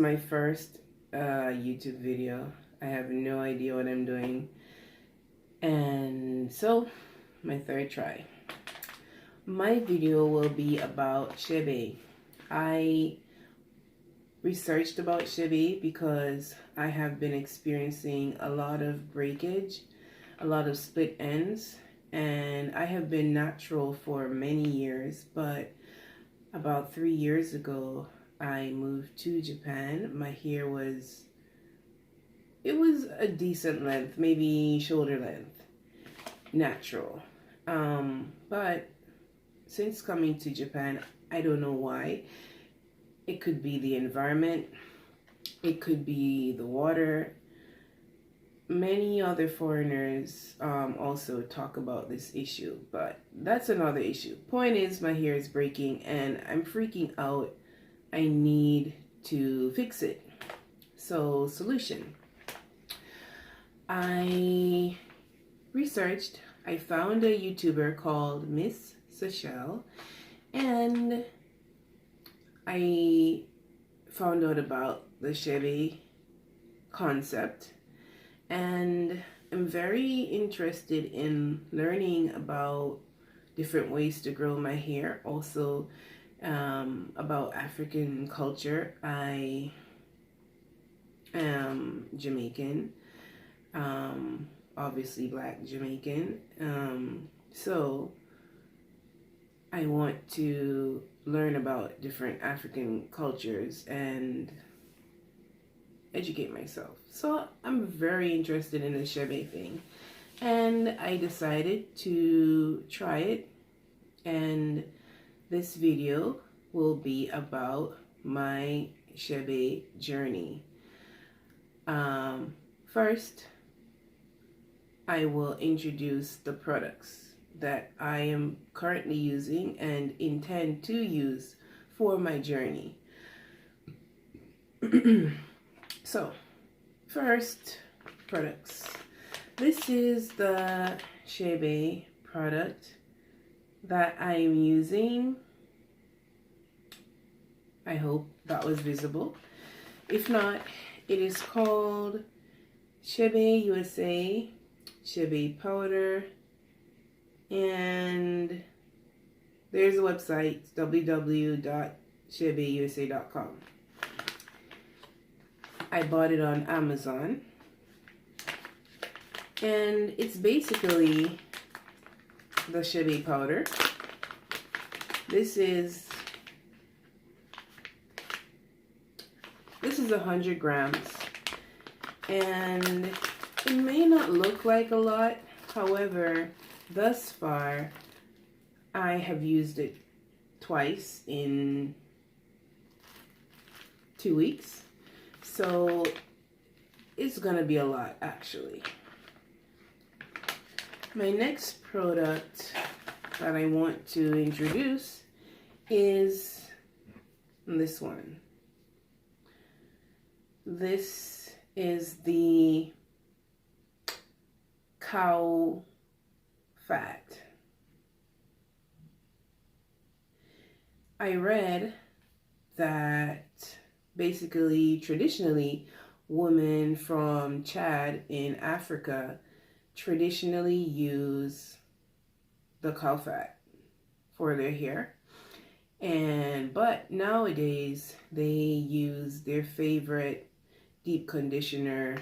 my first YouTube video. I have no idea what I'm doing. And so, my third try. My video will be about Chebe. I researched about Chebe because I have been experiencing a lot of breakage, a lot of split ends, and I have been natural for many years, but about 3 years ago, I moved to Japan. My hair was a decent length, maybe shoulder length, natural. But since coming to Japan, I don't know why. It could be the environment, it could be the water. Many other foreigners also talk about this issue, but that's another issue. Point is, my hair is breaking and I'm freaking out. I need to fix it. So, solution. I researched, I found a YouTuber called Miss Sachel, and I found out about the Chebe concept, and I'm very interested in learning about different ways to grow my hair, also about African culture. I am Jamaican, obviously Black Jamaican, so I want to learn about different African cultures and educate myself. So I'm very interested in the Chebe thing, and I decided to try it, and this video will be about my Chebe journey. First, I will introduce the products that I am currently using and intend to use for my journey. So, first, products. This is the Chebe product that I am using. I hope that was visible. If not, it is called Chebe USA Chebe Powder, and there's a website, www.chebeusa.com. I bought it on Amazon, and it's basically the Chebe powder. This is 100 grams, and it may not look like a lot. However, thus far, I have used it twice in 2 weeks. So it's gonna be a lot, actually. My next product that I want to introduce is this one. This is the cow fat. I read that basically, traditionally, women from Chad in Africa traditionally use the cow fat for their hair. But nowadays, they use their favorite deep conditioner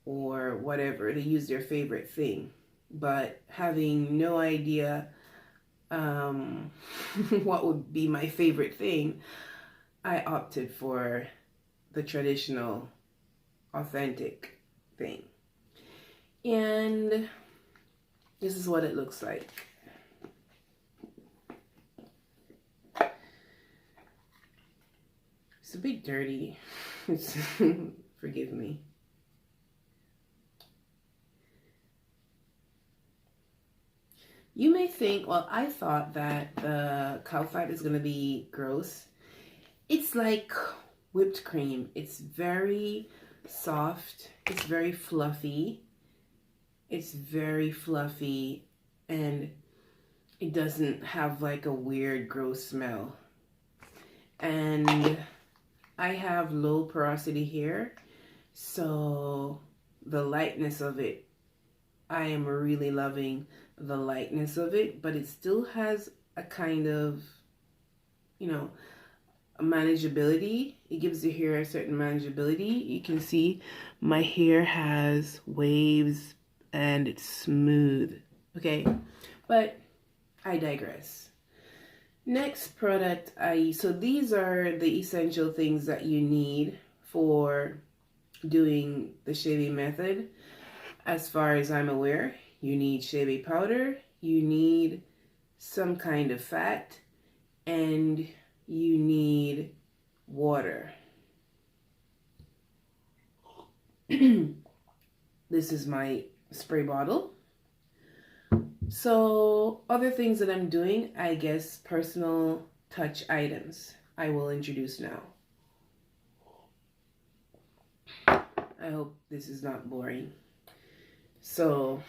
or whatever. They use their favorite thing. But having no idea what would be my favorite thing, I opted for the traditional, authentic thing. And this is what it looks like. It's a bit dirty. Forgive me. You may think, well, I thought that the cow fat is going to be gross. It's like whipped cream. It's very soft. It's very fluffy. It's very fluffy, and it doesn't have like a weird, gross smell. And I have low porosity hair, so the lightness of it, I am really loving the lightness of it, but it still has a kind of, you know, a manageability. It gives the hair a certain manageability. You can see my hair has waves and it's smooth. Okay, but I digress. Next product so these are the essential things that you need for doing the shaving method. As far as I'm aware, you need Chebe powder, you need some kind of fat, and you need water. This is my spray bottle. So other things that I'm doing, I guess personal touch items, I will introduce now. I hope this is not boring. So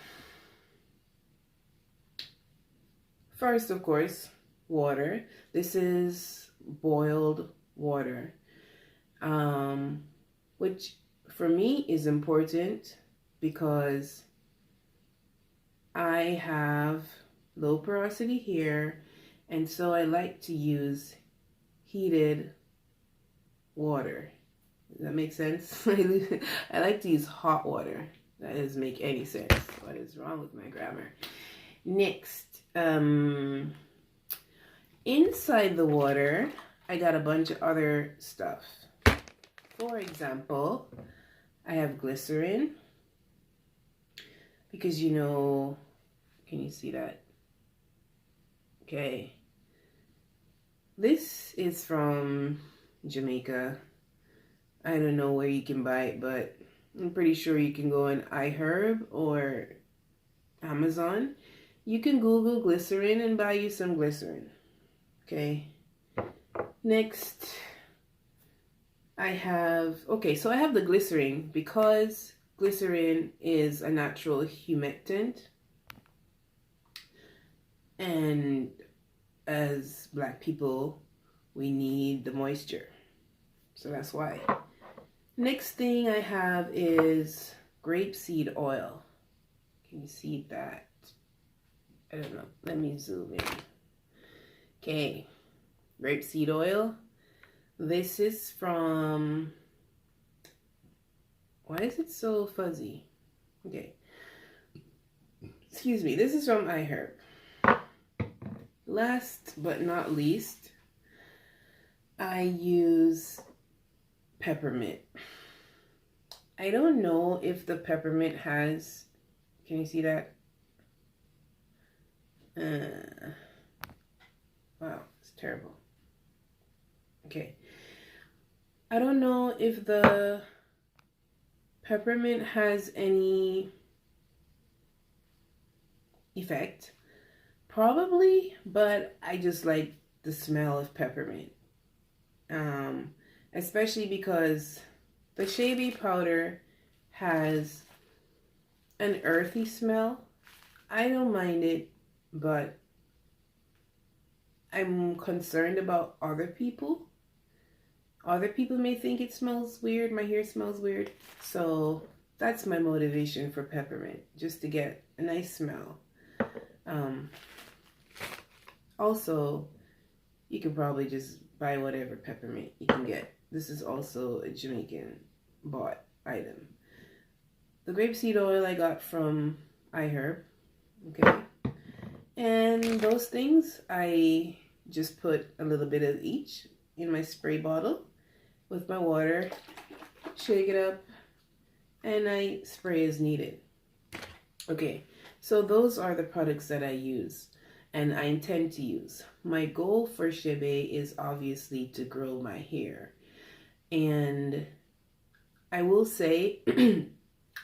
first, of course, water. This is boiled water, which for me is important because I have low porosity hair, and so I like to use heated water. Does that make sense? I like to use hot water. That doesn't make any sense. What is wrong with my grammar? Next, inside the water, I got a bunch of other stuff. For example, I have glycerin, because you know, can you see that? Okay. This is from Jamaica. I don't know where you can buy it, but I'm pretty sure you can go on iHerb or Amazon. You can Google glycerin and buy you some glycerin. Okay. Next, I have the glycerin because glycerin is a natural humectant. And as Black people, we need the moisture. So that's why. Next thing I have is grapeseed oil. Can you see that? I don't know. Let me zoom in. Okay. Grapeseed oil. This is from... Why is it so fuzzy? Okay. Excuse me. This is from iHerb. Last but not least, I use peppermint. I don't know if the peppermint has... Can you see that? Wow, it's terrible. Okay. I don't know if the peppermint has any effect. Probably, but I just like the smell of peppermint. Especially because the Chebe powder has an earthy smell. I don't mind it, but I'm concerned about other people. Other people may think it smells weird, my hair smells weird. So that's my motivation for peppermint, just to get a nice smell. Also, you can probably just buy whatever peppermint you can get. This is also a Jamaican bought item. The grapeseed oil I got from iHerb. Okay. And those things, I just put a little bit of each in my spray bottle with my water, shake it up, and I spray as needed. Okay, so those are the products that I use and I intend to use. My goal for Chebe is obviously to grow my hair. And I will say,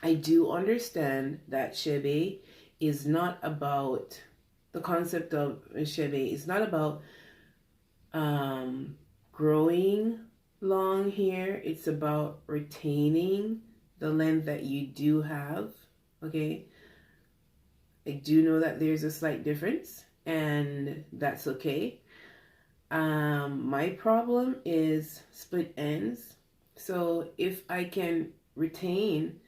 I do understand that Chebe is not about, the concept of Chebe is not about growing long hair. It's about retaining the length that you do have. Okay, I do know that there's a slight difference, and that's okay. My problem is split ends. So if I can retain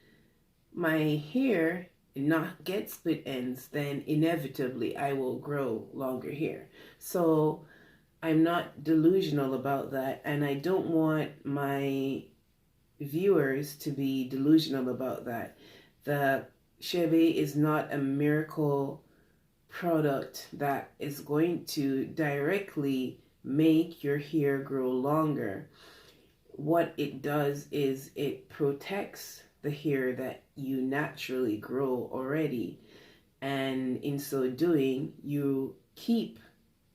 my hair and not get split ends, then inevitably I will grow longer hair. So I'm not delusional about that, and I don't want my viewers to be delusional about that. The Chebe is not a miracle product that is going to directly make your hair grow longer. What it does is it protects the hair that you naturally grow already, and in so doing, you keep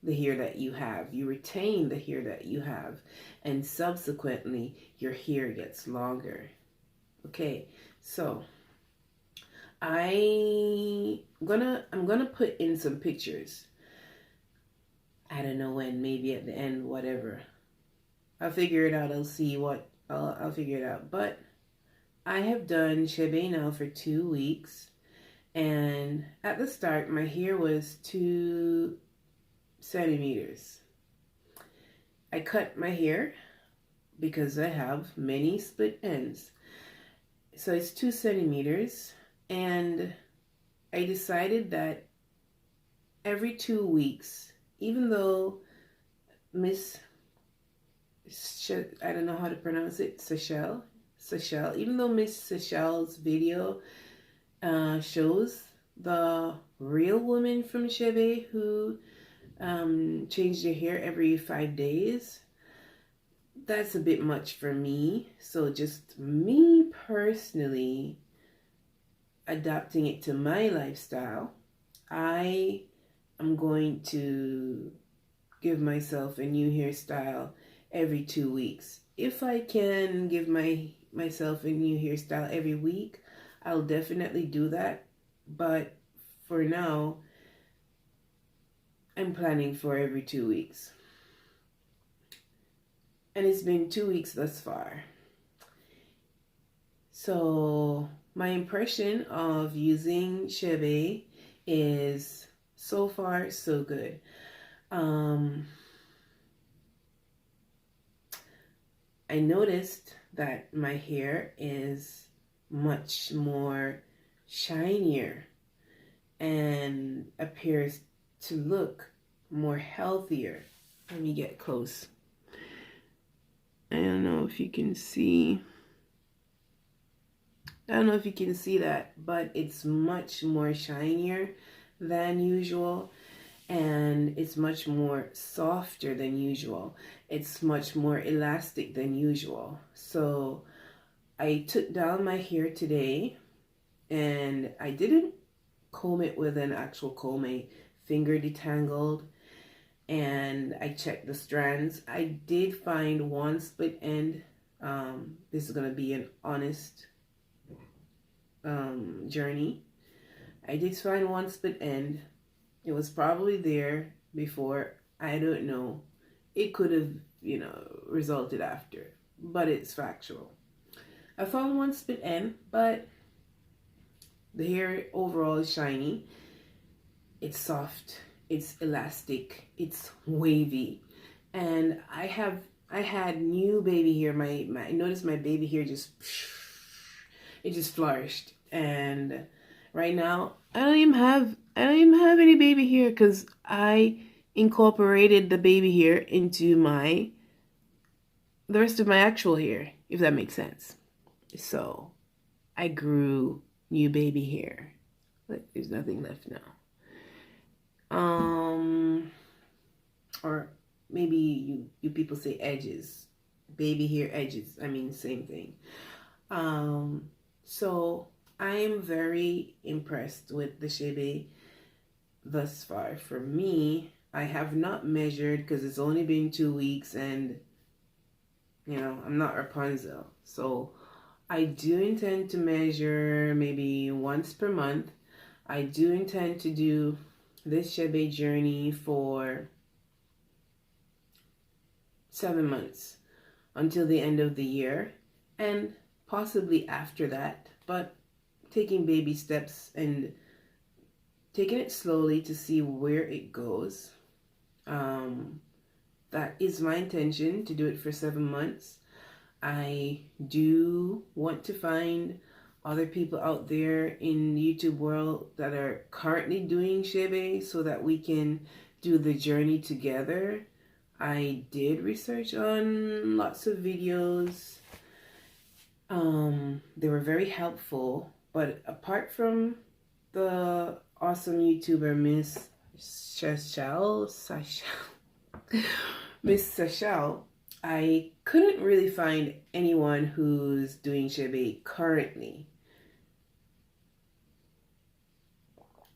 the hair that you have, you retain the hair that you have, and subsequently your hair gets longer. Okay, so I'm gonna put in some pictures. I don't know when, maybe at the end, whatever. I'll figure it out. I'll see what I'll figure it out. But I have done Chebe now for 2 weeks, and at the start my hair was 2 centimeters. I cut my hair because I have many split ends. So it's 2 centimeters, and I decided that every 2 weeks, even though Miss I don't know how to pronounce it, Sachel, even though Miss Sachel's video shows the real woman from Chebe who changed her hair every 5 days, that's a bit much for me. So just me personally adapting it to my lifestyle, I am going to give myself a new hairstyle every 2 weeks. If I can give myself a new hairstyle every week, I'll definitely do that. But for now, I'm planning for every 2 weeks. And it's been 2 weeks thus far. So my impression of using Chebe is so far so good. I noticed that my hair is much more shinier and appears to look more healthier. Let me get close. I don't know if you can see. I don't know if you can see that, but it's much more shinier than usual, and it's much more softer than usual. It's much more elastic than usual. So I took down my hair today, and I didn't comb it with an actual comb. I finger detangled, and I checked the strands. I did find one split end. This is going to be an honest journey. I did find one split end. It was probably there before. I don't know. It could have, resulted after, but it's factual. I found one split end, but the hair overall is shiny. It's soft. It's elastic. It's wavy. And I had new baby hair. I noticed my baby hair just flourished. And right now I don't even have any baby hair because I incorporated the baby hair into the rest of my actual hair, if that makes sense. So I grew new baby hair. But there's nothing left now. Or maybe you people say edges. Baby hair edges. I mean, same thing. So I'm very impressed with the Chebe thus far. For me, I have not measured because it's only been 2 weeks, and I'm not Rapunzel. So I do intend to measure maybe once per month. I do intend to do this Chebe journey for 7 months until the end of the year, and possibly after that, but taking baby steps and taking it slowly to see where it goes. that is my intention, to do it for 7 months. I do want to find other people out there in the YouTube world that are currently doing Chebe so that we can do the journey together. I did research on lots of videos. They were very helpful, but apart from the awesome YouTuber Miss Sachel, Miss Sachel, I couldn't really find anyone who's doing Chebe currently.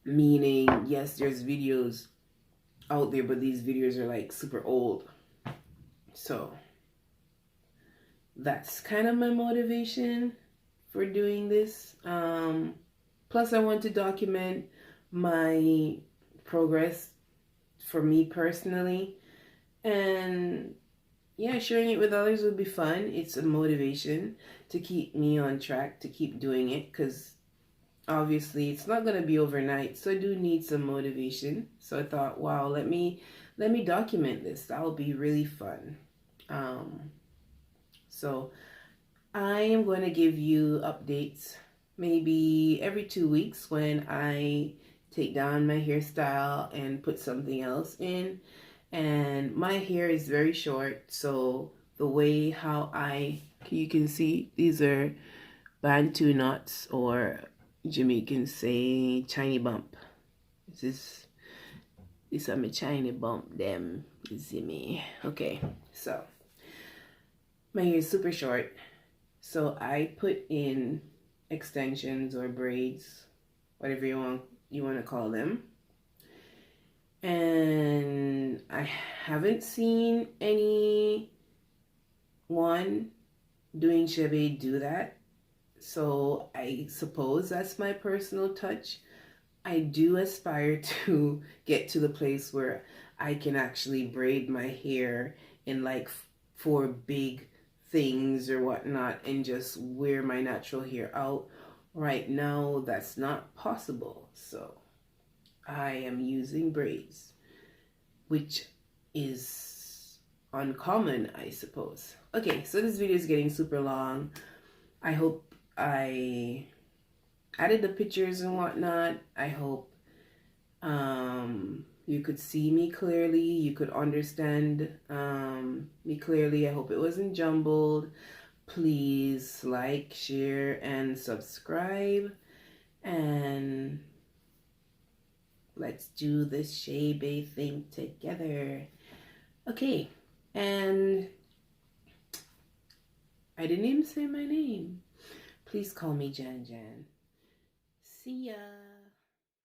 Meaning, yes, there's videos out there, but these videos are like super old. So that's kind of my motivation for doing this. Plus, I want to document my progress for me personally. And yeah, sharing it with others would be fun. It's a motivation to keep me on track, to keep doing it, because obviously it's not going to be overnight. So I do need some motivation. So I thought, wow, let me document this. That'll be really fun. So I am going to give you updates maybe every 2 weeks when I take down my hairstyle and put something else in. And my hair is very short, so the way how you can see, these are Bantu knots, or Jamaicans say Chinese bump. This is my Chinese bump, them, you see me. Okay, so my hair is super short, so I put in extensions or braids, whatever you want to call them. And I haven't seen anyone doing Chebe do that. So I suppose that's my personal touch. I do aspire to get to the place where I can actually braid my hair in like 4 big things or whatnot and just wear my natural hair out. Right now, that's not possible. So I am using braids, which is uncommon, I suppose. Okay, so this video is getting super long. I hope I added the pictures and whatnot. I hope you could see me clearly. You could understand me clearly. I hope it wasn't jumbled. Please like, share, and subscribe. And let's do this Chebe thing together. Okay, and I didn't even say my name. Please call me Jan Jan. See ya.